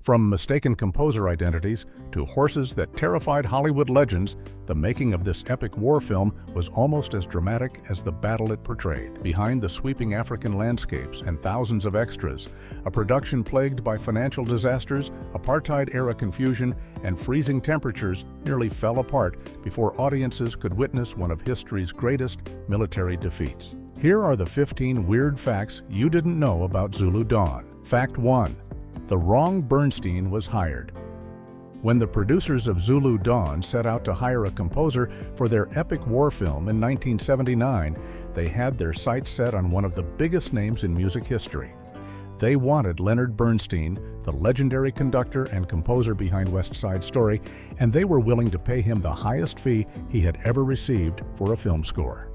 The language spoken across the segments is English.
From mistaken composer identities to horses that terrified Hollywood legends, the making of this epic war film was almost as dramatic as the battle it portrayed. Behind the sweeping African landscapes and thousands of extras, a production plagued by financial disasters, apartheid-era confusion, and freezing temperatures nearly fell apart before audiences could witness one of history's greatest military defeats. Here are the 15 weird facts you didn't know about Zulu Dawn. Fact 1. The wrong Bernstein was hired. When the producers of Zulu Dawn set out to hire a composer for their epic war film in 1979, they had their sights set on one of the biggest names in music history. They wanted Leonard Bernstein, the legendary conductor and composer behind West Side Story, and they were willing to pay him the highest fee he had ever received for a film score.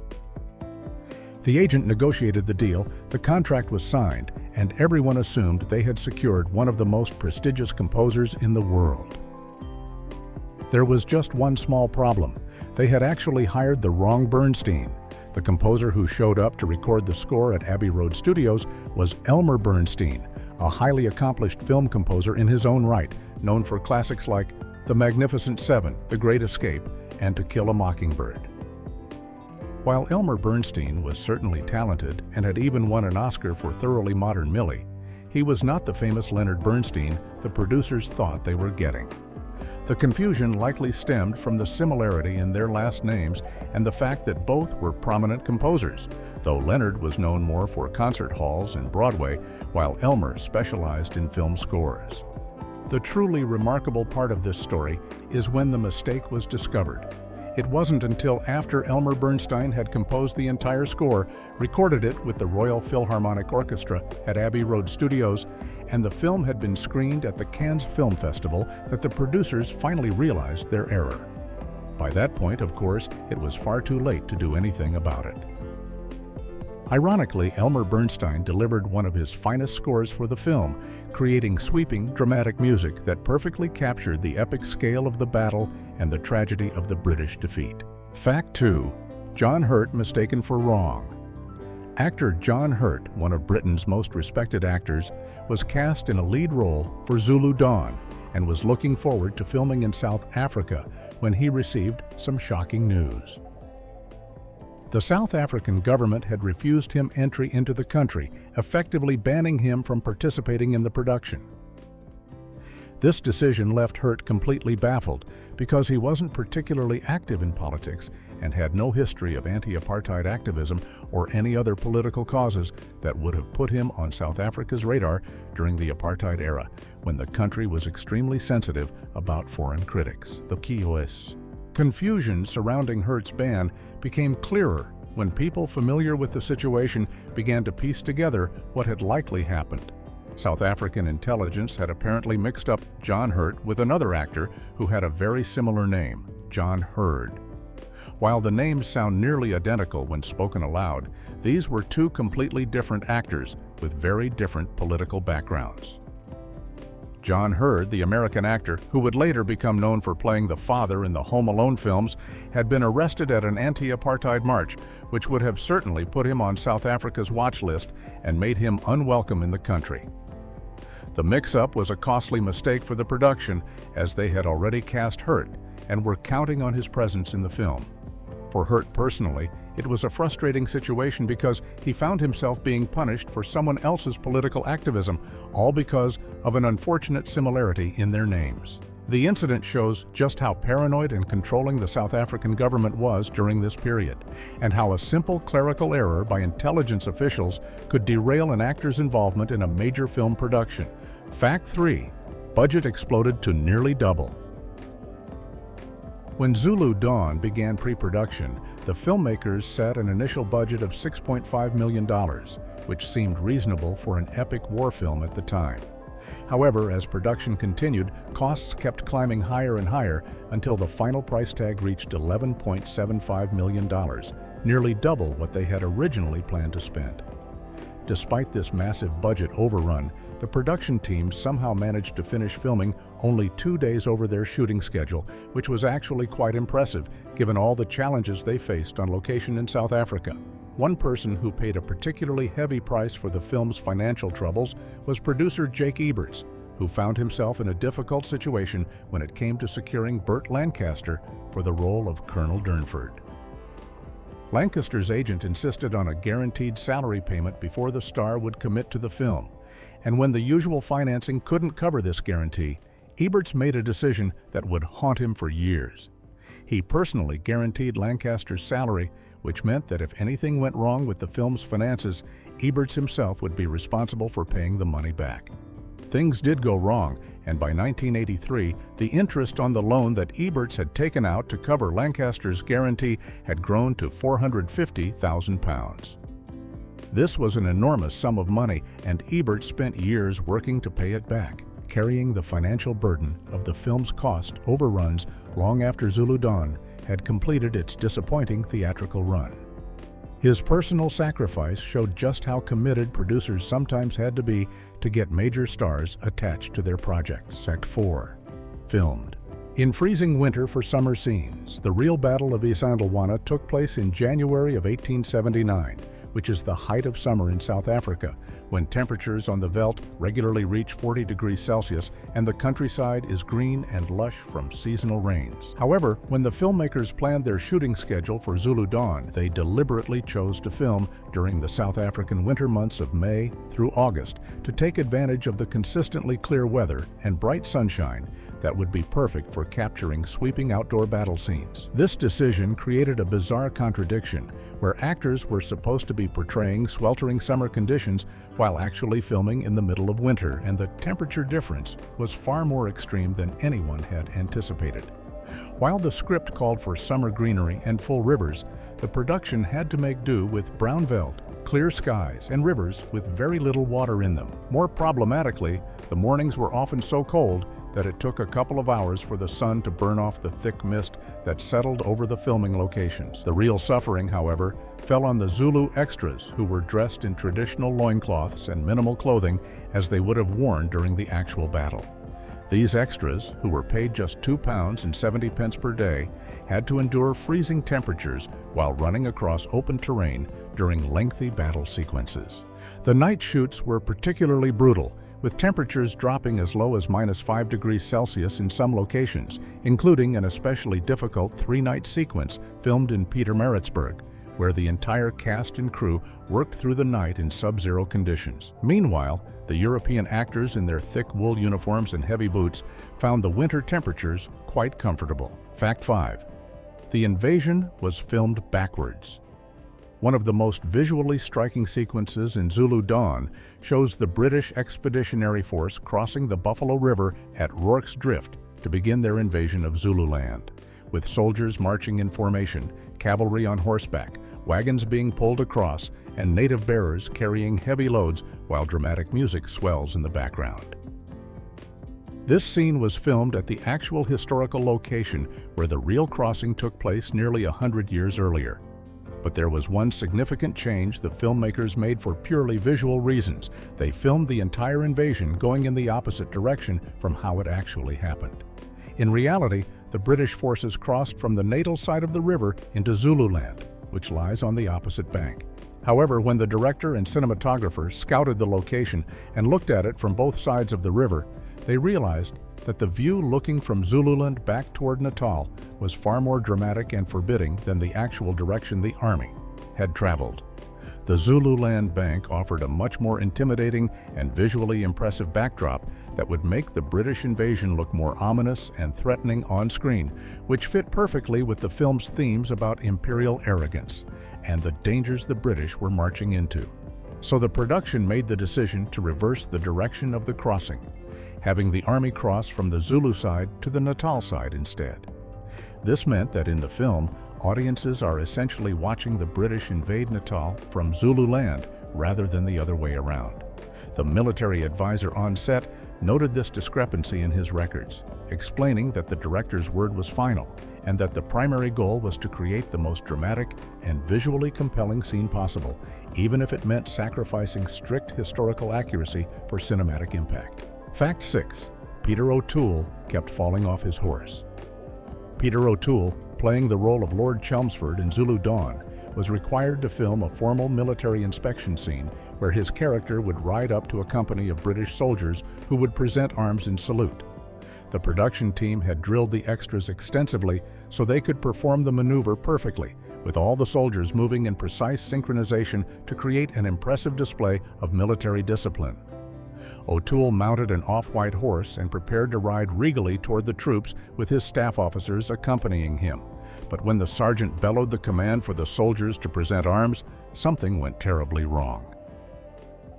The agent negotiated the deal, the contract was signed, and everyone assumed they had secured one of the most prestigious composers in the world. There was just one small problem. They had actually hired the wrong Bernstein. The composer who showed up to record the score at Abbey Road Studios was Elmer Bernstein, a highly accomplished film composer in his own right, known for classics like The Magnificent Seven, The Great Escape, and To Kill a Mockingbird. While Elmer Bernstein was certainly talented and had even won an Oscar for Thoroughly Modern Millie, he was not the famous Leonard Bernstein the producers thought they were getting. The confusion likely stemmed from the similarity in their last names and the fact that both were prominent composers, though Leonard was known more for concert halls and Broadway, while Elmer specialized in film scores. The truly remarkable part of this story is when the mistake was discovered. It wasn't until after Elmer Bernstein had composed the entire score, recorded it with the Royal Philharmonic Orchestra at Abbey Road Studios, and the film had been screened at the Cannes Film Festival that the producers finally realized their error. By that point, of course, it was far too late to do anything about it. Ironically, Elmer Bernstein delivered one of his finest scores for the film, creating sweeping, dramatic music that perfectly captured the epic scale of the battle and the tragedy of the British defeat. Fact 2. John Hurt mistaken for wrong. Actor John Hurt, one of Britain's most respected actors, was cast in a lead role for Zulu Dawn and was looking forward to filming in South Africa when he received some shocking news. The South African government had refused him entry into the country, effectively banning him from participating in the production. This decision left Hurt completely baffled because he wasn't particularly active in politics and had no history of anti-apartheid activism or any other political causes that would have put him on South Africa's radar during the apartheid era, when the country was extremely sensitive about foreign critics, the POS. Confusion surrounding Hurt's ban became clearer when people familiar with the situation began to piece together what had likely happened. South African intelligence had apparently mixed up John Hurt with another actor who had a very similar name, John Hurd. While the names sound nearly identical when spoken aloud, these were two completely different actors with very different political backgrounds. John Hurd, the American actor, who would later become known for playing the father in the Home Alone films, had been arrested at an anti-apartheid march, which would have certainly put him on South Africa's watch list and made him unwelcome in the country. The mix-up was a costly mistake for the production, as they had already cast Hurt and were counting on his presence in the film. For Hurt personally, it was a frustrating situation because he found himself being punished for someone else's political activism, all because of an unfortunate similarity in their names. The incident shows just how paranoid and controlling the South African government was during this period, and how a simple clerical error by intelligence officials could derail an actor's involvement in a major film production. Fact 3. Budget exploded to nearly double. When Zulu Dawn began pre-production, the filmmakers set an initial budget of $6.5 million, which seemed reasonable for an epic war film at the time. However, as production continued, costs kept climbing higher and higher until the final price tag reached $11.75 million, nearly double what they had originally planned to spend. Despite this massive budget overrun, the production team somehow managed to finish filming only 2 days over their shooting schedule, which was actually quite impressive given all the challenges they faced on location in South Africa. One person who paid a particularly heavy price for the film's financial troubles was producer Jake Eberts, who found himself in a difficult situation when it came to securing Burt Lancaster for the role of Colonel Durnford. Lancaster's agent insisted on a guaranteed salary payment before the star would commit to the film, and when the usual financing couldn't cover this guarantee, Eberts made a decision that would haunt him for years. He personally guaranteed Lancaster's salary, which meant that if anything went wrong with the film's finances, Eberts himself would be responsible for paying the money back. Things did go wrong, and by 1983, the interest on the loan that Eberts had taken out to cover Lancaster's guarantee had grown to £450,000. This was an enormous sum of money, and Eberts spent years working to pay it back, carrying the financial burden of the film's cost overruns long after Zulu Dawn had completed its disappointing theatrical run. His personal sacrifice showed just how committed producers sometimes had to be to get major stars attached to their projects. Act 4. Filmed. In freezing winter for summer scenes, the real Battle of Isandlwana took place in January of 1879, which is the height of summer in South Africa, when temperatures on the veldt regularly reach 40 degrees Celsius and the countryside is green and lush from seasonal rains. However, when the filmmakers planned their shooting schedule for Zulu Dawn, they deliberately chose to film during the South African winter months of May through August to take advantage of the consistently clear weather and bright sunshine that would be perfect for capturing sweeping outdoor battle scenes. This decision created a bizarre contradiction, where actors were supposed to be portraying sweltering summer conditions while actually filming in the middle of winter, and the temperature difference was far more extreme than anyone had anticipated. While the script called for summer greenery and full rivers, the production had to make do with brown veldt, clear skies, and rivers with very little water in them. More problematically, the mornings were often so cold that it took a couple of hours for the sun to burn off the thick mist that settled over the filming locations. The real suffering, however, fell on the Zulu extras, who were dressed in traditional loincloths and minimal clothing as they would have worn during the actual battle. These extras, who were paid just £2.70 per day, had to endure freezing temperatures while running across open terrain during lengthy battle sequences. The night shoots were particularly brutal, with temperatures dropping as low as -5 degrees Celsius in some locations, including an especially difficult 3-night sequence filmed in Pietermaritzburg, where the entire cast and crew worked through the night in sub-zero conditions. Meanwhile, the European actors in their thick wool uniforms and heavy boots found the winter temperatures quite comfortable. Fact 5. The invasion was filmed backwards. One of the most visually striking sequences in Zulu Dawn shows the British Expeditionary Force crossing the Buffalo River at Rorke's Drift to begin their invasion of Zululand, with soldiers marching in formation, cavalry on horseback, wagons being pulled across, and native bearers carrying heavy loads while dramatic music swells in the background. This scene was filmed at the actual historical location where the real crossing took place nearly 100 years earlier. But there was one significant change the filmmakers made for purely visual reasons. They filmed the entire invasion going in the opposite direction from how it actually happened. In reality, the British forces crossed from the natal side of the river into Zululand, which lies on the opposite bank. However, when the director and cinematographer scouted the location and looked at it from both sides of the river, they realized that the view looking from Zululand back toward Natal was far more dramatic and forbidding than the actual direction the army had traveled. The Zululand bank offered a much more intimidating and visually impressive backdrop that would make the British invasion look more ominous and threatening on screen, which fit perfectly with the film's themes about imperial arrogance and the dangers the British were marching into. So the production made the decision to reverse the direction of the crossing, having the army cross from the Zulu side to the Natal side instead. This meant that in the film, audiences are essentially watching the British invade Natal from Zululand rather than the other way around. The military advisor on set noted this discrepancy in his records, explaining that the director's word was final and that the primary goal was to create the most dramatic and visually compelling scene possible, even if it meant sacrificing strict historical accuracy for cinematic impact. Fact 6. Peter O'Toole kept falling off his horse. Peter O'Toole, playing the role of Lord Chelmsford in Zulu Dawn, was required to film a formal military inspection scene where his character would ride up to a company of British soldiers who would present arms in salute. The production team had drilled the extras extensively so they could perform the maneuver perfectly, with all the soldiers moving in precise synchronization to create an impressive display of military discipline. O'Toole mounted an off-white horse and prepared to ride regally toward the troops with his staff officers accompanying him. But when the sergeant bellowed the command for the soldiers to present arms, something went terribly wrong.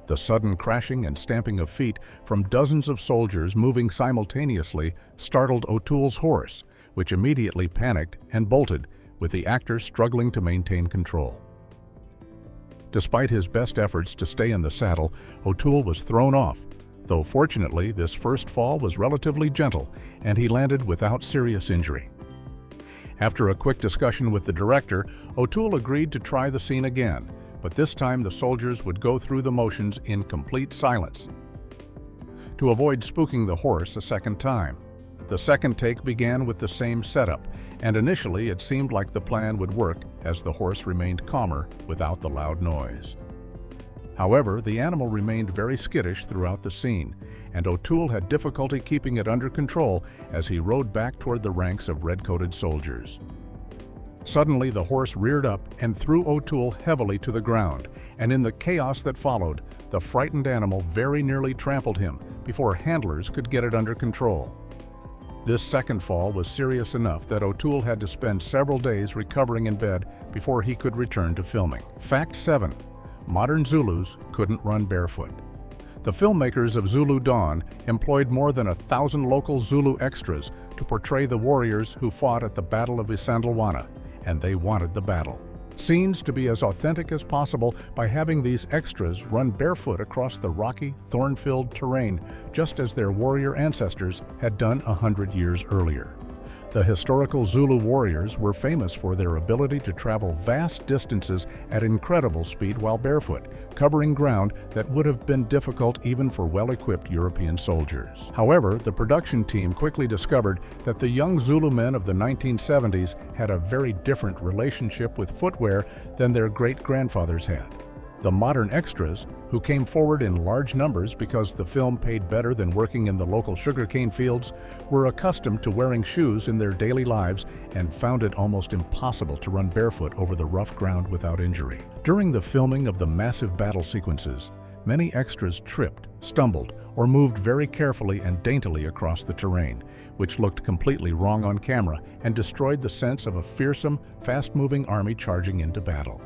The sudden crashing and stamping of feet from dozens of soldiers moving simultaneously startled O'Toole's horse, which immediately panicked and bolted, with the actor struggling to maintain control. Despite his best efforts to stay in the saddle, O'Toole was thrown off, though fortunately this first fall was relatively gentle and he landed without serious injury. After a quick discussion with the director, O'Toole agreed to try the scene again, but this time the soldiers would go through the motions in complete silence to avoid spooking the horse a second time. The second take began with the same setup, and initially it seemed like the plan would work as the horse remained calmer without the loud noise. However, the animal remained very skittish throughout the scene, and O'Toole had difficulty keeping it under control as he rode back toward the ranks of red-coated soldiers. Suddenly, the horse reared up and threw O'Toole heavily to the ground, and in the chaos that followed, the frightened animal very nearly trampled him before handlers could get it under control. This second fall was serious enough that O'Toole had to spend several days recovering in bed before he could return to filming. Fact 7. Modern Zulus couldn't run barefoot. The filmmakers of Zulu Dawn employed more than 1,000 local Zulu extras to portray the warriors who fought at the Battle of Isandlwana, and they wanted the battle. Scenes to be as authentic as possible by having these extras run barefoot across the rocky, thorn-filled terrain, just as their warrior ancestors had done 100 years earlier. The historical Zulu warriors were famous for their ability to travel vast distances at incredible speed while barefoot, covering ground that would have been difficult even for well-equipped European soldiers. However, the production team quickly discovered that the young Zulu men of the 1970s had a very different relationship with footwear than their great-grandfathers had. The modern extras, who came forward in large numbers because the film paid better than working in the local sugarcane fields, were accustomed to wearing shoes in their daily lives and found it almost impossible to run barefoot over the rough ground without injury. During the filming of the massive battle sequences, many extras tripped, stumbled, or moved very carefully and daintily across the terrain, which looked completely wrong on camera and destroyed the sense of a fearsome, fast-moving army charging into battle.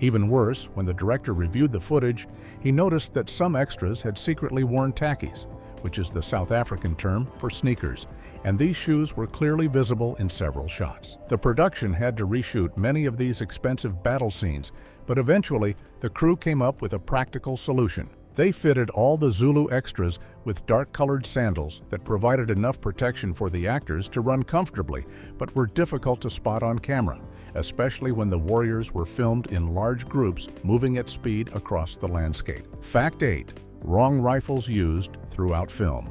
Even worse, when the director reviewed the footage, he noticed that some extras had secretly worn tackies, which is the South African term for sneakers, and these shoes were clearly visible in several shots. The production had to reshoot many of these expensive battle scenes, but eventually the crew came up with a practical solution. They fitted all the Zulu extras with dark-colored sandals that provided enough protection for the actors to run comfortably, but were difficult to spot on camera, especially when the warriors were filmed in large groups moving at speed across the landscape. Fact 8. Wrong rifles used throughout film.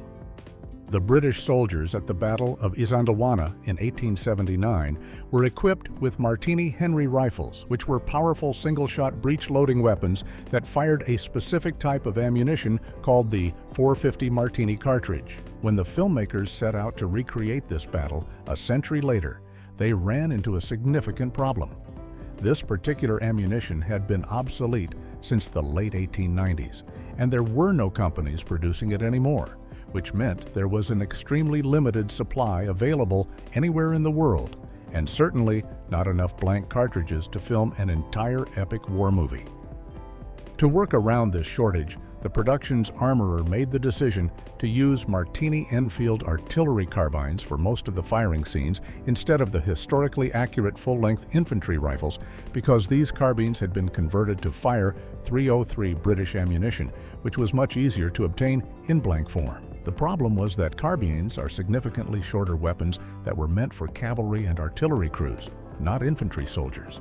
The British soldiers at the Battle of Isandlwana in 1879 were equipped with Martini Henry rifles, which were powerful single-shot breech-loading weapons that fired a specific type of ammunition called the .450 Martini cartridge. When the filmmakers set out to recreate this battle a century later, they ran into a significant problem. This particular ammunition had been obsolete since the late 1890s, and there were no companies producing it anymore, which meant there was an extremely limited supply available anywhere in the world, and certainly not enough blank cartridges to film an entire epic war movie. To work around this shortage, the production's armorer made the decision to use Martini Enfield artillery carbines for most of the firing scenes instead of the historically accurate full-length infantry rifles, because these carbines had been converted to fire .303 British ammunition, which was much easier to obtain in blank form. The problem was that carbines are significantly shorter weapons that were meant for cavalry and artillery crews, not infantry soldiers.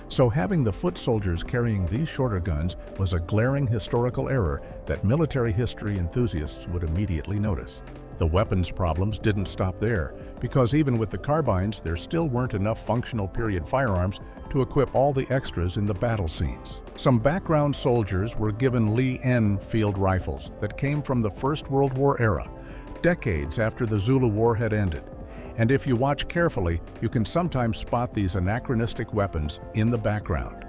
So having the foot soldiers carrying these shorter guns was a glaring historical error that military history enthusiasts would immediately notice. The weapons problems didn't stop there, because even with the carbines, there still weren't enough functional period firearms to equip all the extras in the battle scenes. Some background soldiers were given Lee Enfield rifles that came from the First World War era, decades after the Zulu War had ended. And if you watch carefully, you can sometimes spot these anachronistic weapons in the background.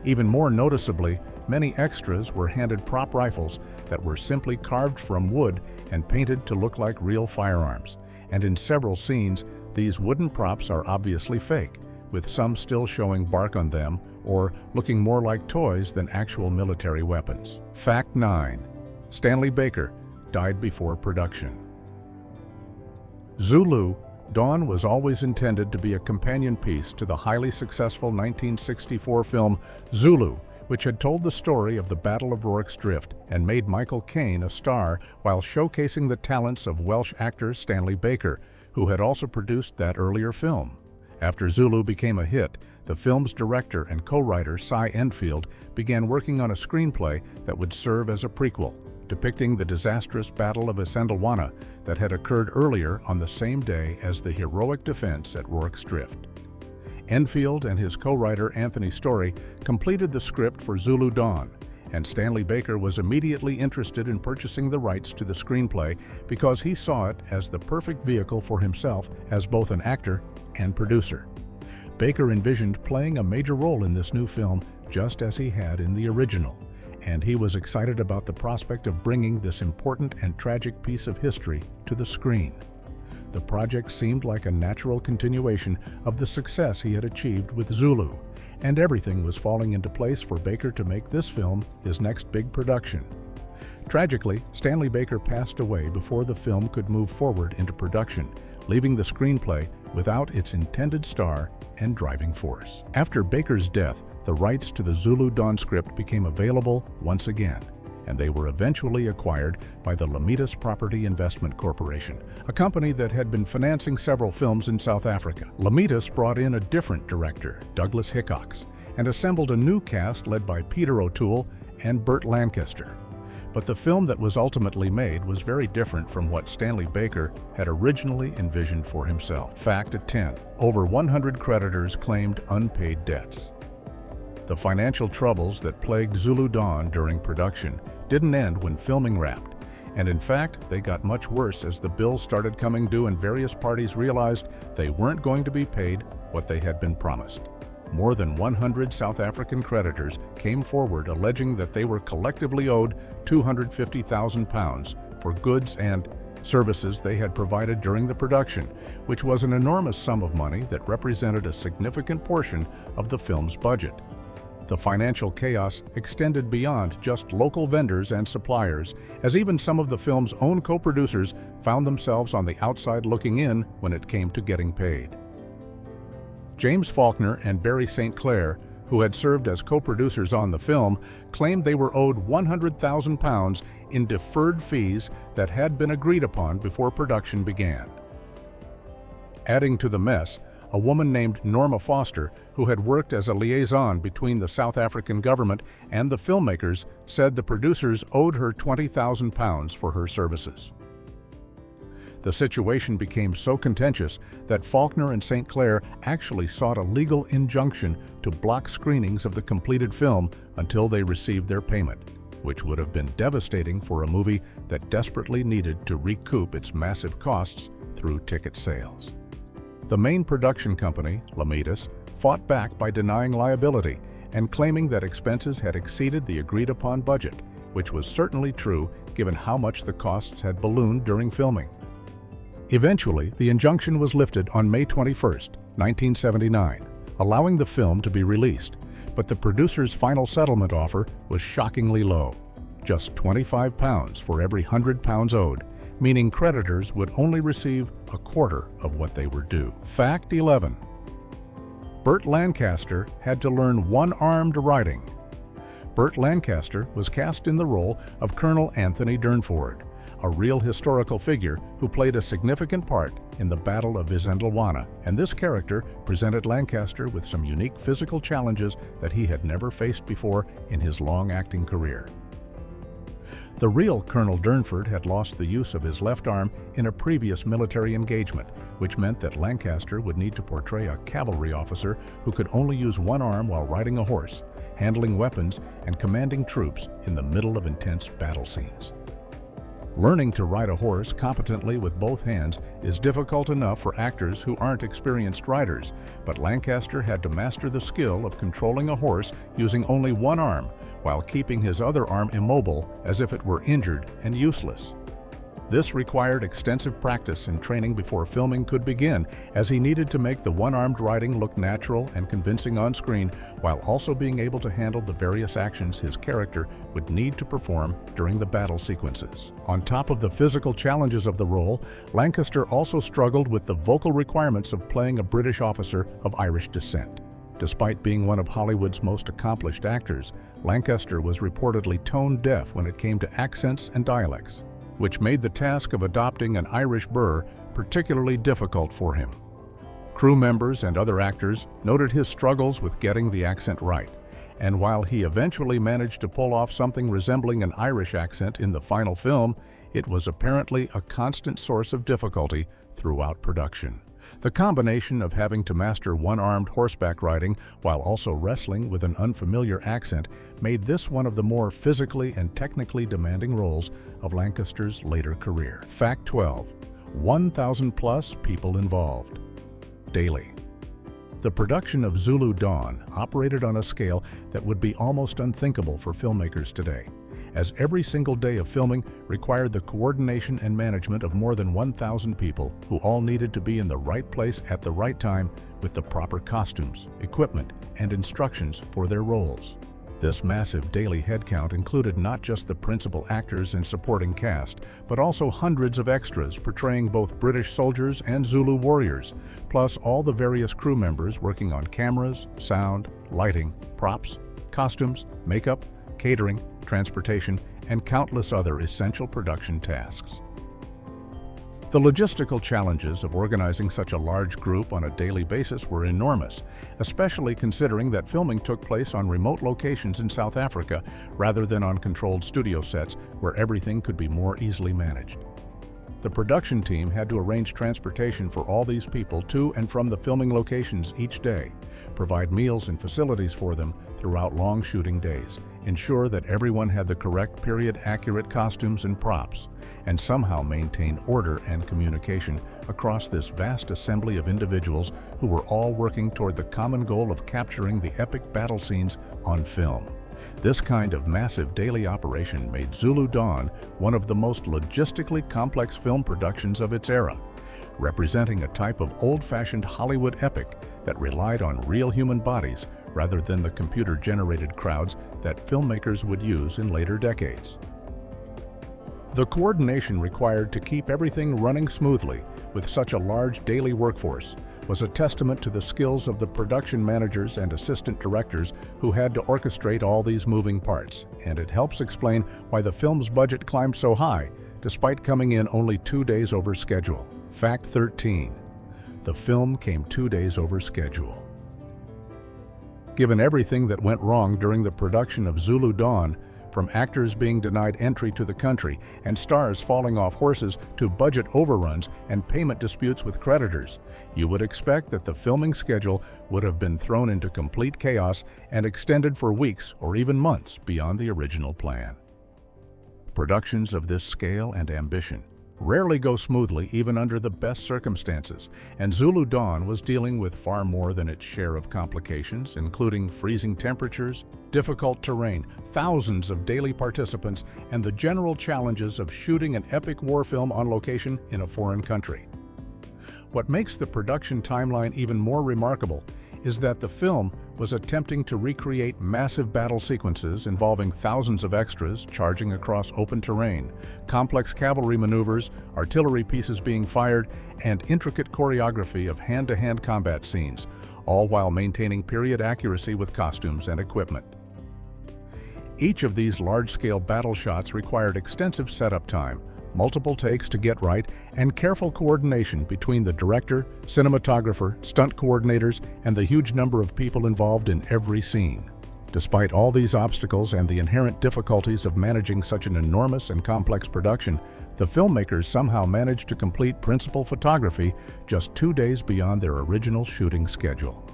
Even more noticeably, many extras were handed prop rifles that were simply carved from wood and painted to look like real firearms. And in several scenes, these wooden props are obviously fake, with some still showing bark on them or looking more like toys than actual military weapons. Fact 9. Stanley Baker died before production. Zulu Dawn was always intended to be a companion piece to the highly successful 1964 film Zulu, which had told the story of the Battle of Rorke's Drift and made Michael Caine a star while showcasing the talents of Welsh actor Stanley Baker, who had also produced that earlier film. After Zulu became a hit, the film's director and co-writer Cy Enfield began working on a screenplay that would serve as a prequel, depicting the disastrous Battle of Isandlwana that had occurred earlier on the same day as the heroic defense at Rorke's Drift. Enfield and his co-writer Anthony Story completed the script for Zulu Dawn, and Stanley Baker was immediately interested in purchasing the rights to the screenplay because he saw it as the perfect vehicle for himself as both an actor and producer. Baker envisioned playing a major role in this new film just as he had in the original, and he was excited about the prospect of bringing this important and tragic piece of history to the screen. The project seemed like a natural continuation of the success he had achieved with Zulu, and everything was falling into place for Baker to make this film his next big production. Tragically, Stanley Baker passed away before the film could move forward into production, leaving the screenplay without its intended star and driving force. After Baker's death, the rights to the Zulu Dawn script became available once again, and they were eventually acquired by the Lamitas Property Investment Corporation, a company that had been financing several films in South Africa. Lamitas brought in a different director, Douglas Hickox, and assembled a new cast led by Peter O'Toole and Burt Lancaster. But the film that was ultimately made was very different from what Stanley Baker had originally envisioned for himself. Fact 10. Over 100 creditors claimed unpaid debts. The financial troubles that plagued Zulu Dawn during production didn't end when filming wrapped, and in fact, they got much worse as the bills started coming due and various parties realized they weren't going to be paid what they had been promised. More than 100 South African creditors came forward alleging that they were collectively owed £250,000 for goods and services they had provided during the production, which was an enormous sum of money that represented a significant portion of the film's budget. The financial chaos extended beyond just local vendors and suppliers, as even some of the film's own co-producers found themselves on the outside looking in when it came to getting paid. James Faulkner and Barry St. Clair, who had served as co-producers on the film, claimed they were owed £100,000 in deferred fees that had been agreed upon before production began. Adding to the mess, a woman named Norma Foster, who had worked as a liaison between the South African government and the filmmakers, said the producers owed her £20,000 for her services. The situation became so contentious that Faulkner and St. Clair actually sought a legal injunction to block screenings of the completed film until they received their payment, which would have been devastating for a movie that desperately needed to recoup its massive costs through ticket sales. The main production company, Lamitas, fought back by denying liability and claiming that expenses had exceeded the agreed-upon budget, which was certainly true given how much the costs had ballooned during filming. Eventually, the injunction was lifted on May 21, 1979, allowing the film to be released, but the producer's final settlement offer was shockingly low, just £25 for every £100 owed, meaning creditors would only receive a quarter of what they were due. Fact 11. Burt Lancaster had to learn one-armed riding. Burt Lancaster was cast in the role of Colonel Anthony Durnford, a real historical figure who played a significant part in the Battle of Isandlwana, and this character presented Lancaster with some unique physical challenges that he had never faced before in his long acting career. The real Colonel Durnford had lost the use of his left arm in a previous military engagement, which meant that Lancaster would need to portray a cavalry officer who could only use one arm while riding a horse, handling weapons, and commanding troops in the middle of intense battle scenes. Learning to ride a horse competently with both hands is difficult enough for actors who aren't experienced riders, but Lancaster had to master the skill of controlling a horse using only one arm while keeping his other arm immobile as if it were injured and useless. This required extensive practice and training before filming could begin, as he needed to make the one-armed riding look natural and convincing on screen while also being able to handle the various actions his character would need to perform during the battle sequences. On top of the physical challenges of the role, Lancaster also struggled with the vocal requirements of playing a British officer of Irish descent. Despite being one of Hollywood's most accomplished actors, Lancaster was reportedly tone-deaf when it came to accents and dialects, which made the task of adopting an Irish burr particularly difficult for him. Crew members and other actors noted his struggles with getting the accent right, and while he eventually managed to pull off something resembling an Irish accent in the final film, it was apparently a constant source of difficulty throughout production. The combination of having to master one-armed horseback riding while also wrestling with an unfamiliar accent made this one of the more physically and technically demanding roles of Lancaster's later career. Fact 12. 1,000 plus people involved. Daily. The production of Zulu Dawn operated on a scale that would be almost unthinkable for filmmakers today, as every single day of filming required the coordination and management of more than 1,000 people who all needed to be in the right place at the right time with the proper costumes, equipment, and instructions for their roles. This massive daily headcount included not just the principal actors and supporting cast, but also hundreds of extras portraying both British soldiers and Zulu warriors, plus all the various crew members working on cameras, sound, lighting, props, costumes, makeup, catering, transportation, and countless other essential production tasks. The logistical challenges of organizing such a large group on a daily basis were enormous, especially considering that filming took place on remote locations in South Africa rather than on controlled studio sets where everything could be more easily managed. The production team had to arrange transportation for all these people to and from the filming locations each day, provide meals and facilities for them throughout long shooting days, ensure that everyone had the correct period-accurate costumes and props, and somehow maintain order and communication across this vast assembly of individuals who were all working toward the common goal of capturing the epic battle scenes on film. This kind of massive daily operation made Zulu Dawn one of the most logistically complex film productions of its era, representing a type of old-fashioned Hollywood epic that relied on real human bodies rather than the computer-generated crowds that filmmakers would use in later decades. The coordination required to keep everything running smoothly with such a large daily workforce was a testament to the skills of the production managers and assistant directors who had to orchestrate all these moving parts, and it helps explain why the film's budget climbed so high, despite coming in only 2 days over schedule. Fact 13. The film came 2 days over schedule. Given everything that went wrong during the production of Zulu Dawn, from actors being denied entry to the country and stars falling off horses to budget overruns and payment disputes with creditors, you would expect that the filming schedule would have been thrown into complete chaos and extended for weeks or even months beyond the original plan. Productions of this scale and ambition rarely go smoothly even under the best circumstances, and Zulu Dawn was dealing with far more than its share of complications, including freezing temperatures, difficult terrain, thousands of daily participants, and the general challenges of shooting an epic war film on location in a foreign country. What makes the production timeline even more remarkable is that the film was attempting to recreate massive battle sequences involving thousands of extras charging across open terrain, complex cavalry maneuvers, artillery pieces being fired, and intricate choreography of hand-to-hand combat scenes, all while maintaining period accuracy with costumes and equipment. Each of these large-scale battle shots required extensive setup time, multiple takes to get right, and careful coordination between the director, cinematographer, stunt coordinators, and the huge number of people involved in every scene. Despite all these obstacles and the inherent difficulties of managing such an enormous and complex production, the filmmakers somehow managed to complete principal photography just 2 days beyond their original shooting schedule.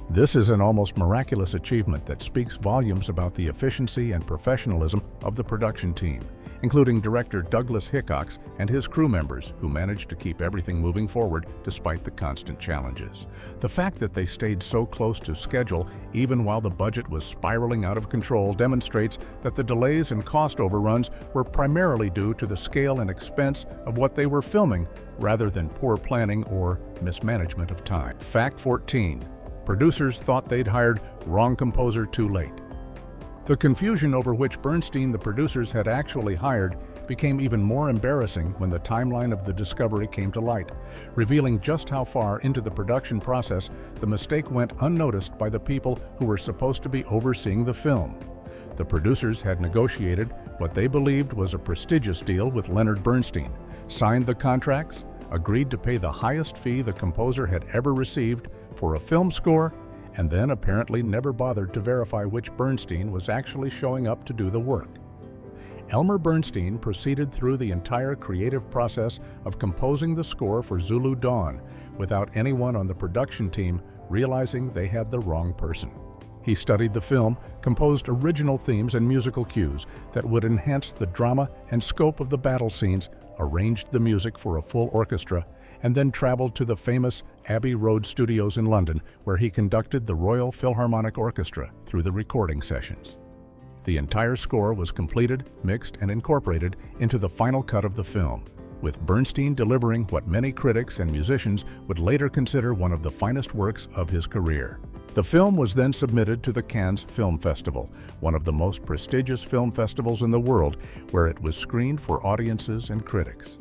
This is an almost miraculous achievement that speaks volumes about the efficiency and professionalism of the production team, including director Douglas Hickox and his crew members, who managed to keep everything moving forward despite the constant challenges. The fact that they stayed so close to schedule, even while the budget was spiraling out of control, demonstrates that the delays and cost overruns were primarily due to the scale and expense of what they were filming, rather than poor planning or mismanagement of time. Fact 14. Producers thought they'd hired wrong composer too late. The confusion over which Bernstein the producers had actually hired became even more embarrassing when the timeline of the discovery came to light, revealing just how far into the production process the mistake went unnoticed by the people who were supposed to be overseeing the film. The producers had negotiated what they believed was a prestigious deal with Leonard Bernstein, signed the contracts, agreed to pay the highest fee the composer had ever received for a film score, and then apparently never bothered to verify which Bernstein was actually showing up to do the work. Elmer Bernstein proceeded through the entire creative process of composing the score for Zulu Dawn without anyone on the production team realizing they had the wrong person. He studied the film, composed original themes and musical cues that would enhance the drama and scope of the battle scenes, arranged the music for a full orchestra, and then traveled to the famous Abbey Road Studios in London, where he conducted the Royal Philharmonic Orchestra through the recording sessions. The entire score was completed, mixed, and incorporated into the final cut of the film, with Bernstein delivering what many critics and musicians would later consider one of the finest works of his career. The film was then submitted to the Cannes Film Festival, one of the most prestigious film festivals in the world, where it was screened for audiences and critics.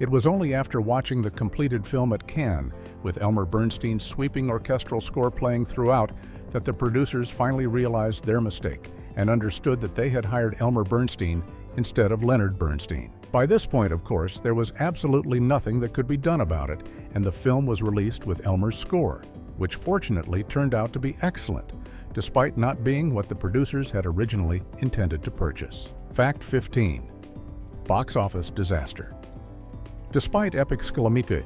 It was only after watching the completed film at Cannes, with Elmer Bernstein's sweeping orchestral score playing throughout, that the producers finally realized their mistake and understood that they had hired Elmer Bernstein instead of Leonard Bernstein. By this point, of course, there was absolutely nothing that could be done about it, and the film was released with Elmer's score, which fortunately turned out to be excellent, despite not being what the producers had originally intended to purchase. Fact 15. Box office disaster. Despite Epic's calamite,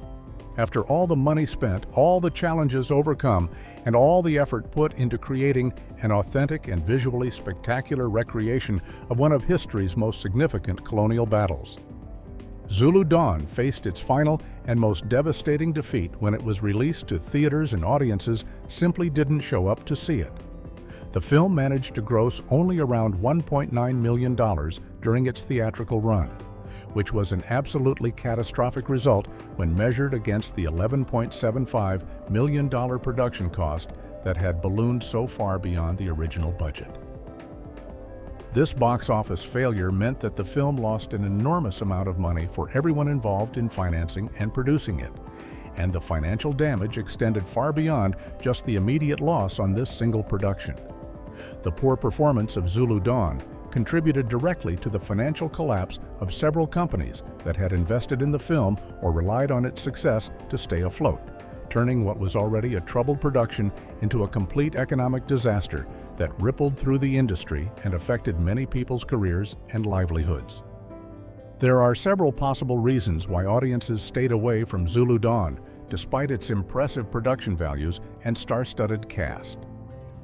after all the money spent, all the challenges overcome, and all the effort put into creating an authentic and visually spectacular recreation of one of history's most significant colonial battles, Zulu Dawn faced its final and most devastating defeat when it was released to theaters and audiences simply didn't show up to see it. The film managed to gross only around $1.9 million during its theatrical run, which was an absolutely catastrophic result when measured against the $11.75 million production cost that had ballooned so far beyond the original budget. This box office failure meant that the film lost an enormous amount of money for everyone involved in financing and producing it, and the financial damage extended far beyond just the immediate loss on this single production. The poor performance of Zulu Dawn contributed directly to the financial collapse of several companies that had invested in the film or relied on its success to stay afloat, turning what was already a troubled production into a complete economic disaster that rippled through the industry and affected many people's careers and livelihoods. There are several possible reasons why audiences stayed away from Zulu Dawn, despite its impressive production values and star-studded cast.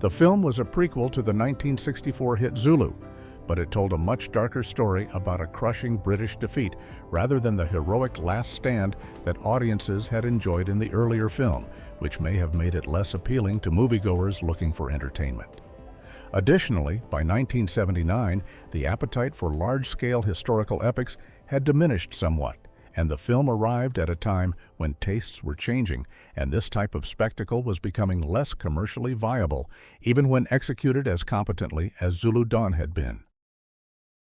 The film was a prequel to the 1964 hit Zulu, but it told a much darker story about a crushing British defeat rather than the heroic last stand that audiences had enjoyed in the earlier film, which may have made it less appealing to moviegoers looking for entertainment. Additionally, by 1979, the appetite for large-scale historical epics had diminished somewhat, and the film arrived at a time when tastes were changing, and this type of spectacle was becoming less commercially viable, even when executed as competently as Zulu Dawn had been.